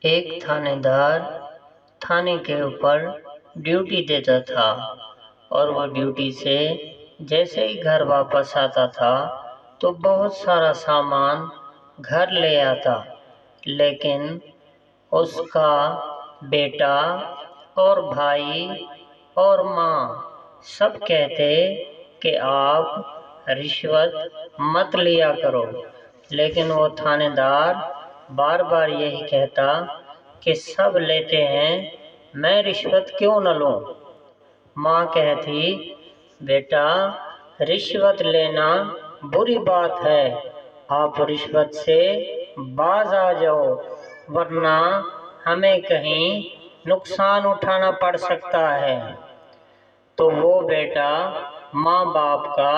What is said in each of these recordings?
ایک تھانے دار تھانے کے اوپر ڈیوٹی دیتا تھا اور وہ ڈیوٹی سے جیسے ہی گھر واپس آتا تھا تو بہت سارا سامان گھر لے آتا، لیکن اس کا بیٹا اور بھائی اور ماں سب کہتے کہ آپ رشوت مت لیا کرو، لیکن وہ تھانے دار بار بار یہی کہتا کہ سب لیتے ہیں، میں رشوت کیوں نہ لوں؟ ماں کہتی، بیٹا رشوت لینا بری بات ہے، آپ رشوت سے باز آ جاؤ ورنہ ہمیں کہیں نقصان اٹھانا پڑ سکتا ہے۔ تو وہ بیٹا ماں باپ کا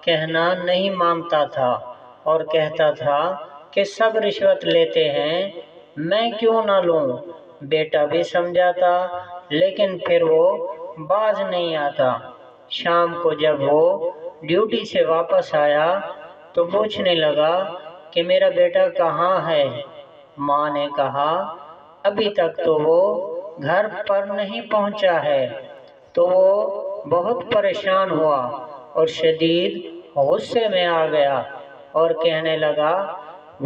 کہنا نہیں مانتا تھا اور کہتا تھا کہ سب رشوت لیتے ہیں، میں کیوں نہ لوں؟ بیٹا بھی سمجھاتا لیکن پھر وہ باز نہیں آتا۔ شام کو جب وہ ڈیوٹی سے واپس آیا تو پوچھنے لگا کہ میرا بیٹا کہاں ہے؟ ماں نے کہا، ابھی تک تو وہ گھر پر نہیں پہنچا ہے۔ تو وہ بہت پریشان ہوا اور شدید غصے میں آ گیا اور کہنے لگا،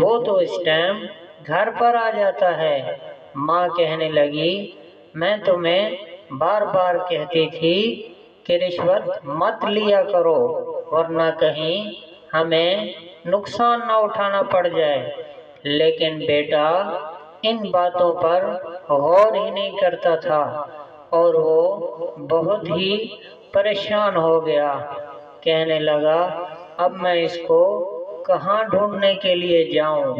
وہ تو اس ٹائم گھر پر آ جاتا ہے۔ ماں کہنے لگی، میں تمہیں بار بار کہتی تھی کہ رشوت مت لیا کرو ورنہ کہیں ہمیں نقصان نہ اٹھانا پڑ جائے، لیکن بیٹا ان باتوں پر غور ہی نہیں کرتا تھا اور وہ بہت ہی پریشان ہو گیا۔ کہنے لگا، اب میں اس کو کہاں ڈھونڈنے کے لیے جاؤں؟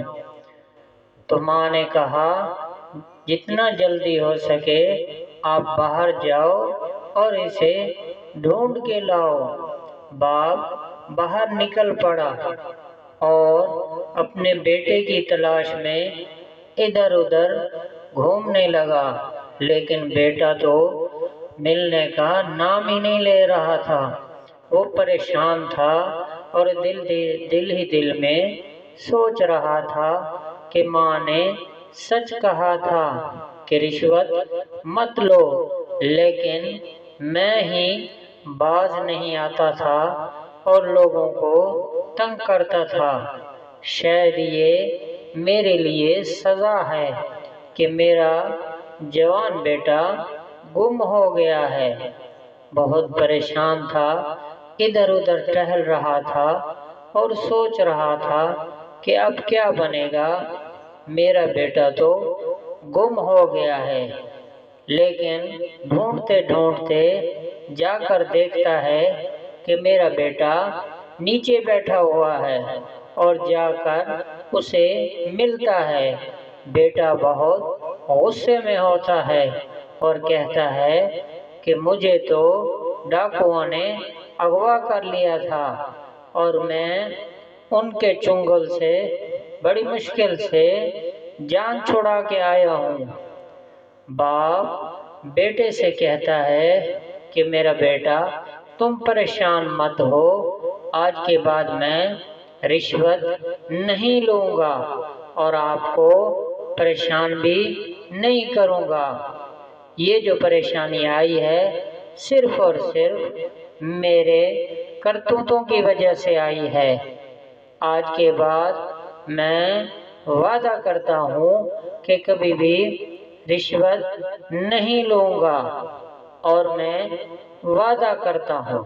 تو ماں نے کہا، جتنا جلدی ہو سکے آپ باہر جاؤ اور اسے ڈھونڈ کے لاؤ۔ باپ باہر نکل پڑا اور اپنے بیٹے کی تلاش میں ادھر ادھر گھومنے لگا، لیکن بیٹا تو ملنے کا نام ہی نہیں لے رہا تھا۔ وہ پریشان تھا اور دل میں سوچ رہا تھا کہ ماں نے سچ کہا تھا کہ رشوت مت لو، لیکن میں ہی باز نہیں آتا تھا اور لوگوں کو تنگ کرتا تھا۔ شاید یہ میرے لیے سزا ہے کہ میرا جوان بیٹا گم ہو گیا ہے۔ بہت پریشان تھا، ادھر ادھر ٹہل رہا تھا اور سوچ رہا تھا کہ اب کیا بنے گا، میرا بیٹا تو گم ہو گیا ہے۔ لیکن ڈھونڈتے ڈھونڈتے جا کر دیکھتا ہے کہ میرا بیٹا نیچے بیٹھا ہوا ہے اور جا کر اسے ملتا ہے۔ بیٹا بہت غصے میں ہوتا ہے اور کہتا ہے کہ مجھے تو ڈاکوؤں نے اغوا کر لیا تھا اور میں ان کے چنگل سے بڑی مشکل سے جان چھڑا کے آیا ہوں۔ باپ بیٹے سے کہتا ہے کہ میرا بیٹا تم پریشان مت ہو، آج کے بعد میں رشوت نہیں لوں گا اور آپ کو پریشان بھی نہیں کروں گا۔ یہ جو پریشانی آئی ہے صرف اور صرف میرے کرتوتوں کی وجہ سے آئی ہے۔ آج کے بعد میں وعدہ کرتا ہوں کہ کبھی بھی رشوت نہیں لوں گا اور میں وعدہ کرتا ہوں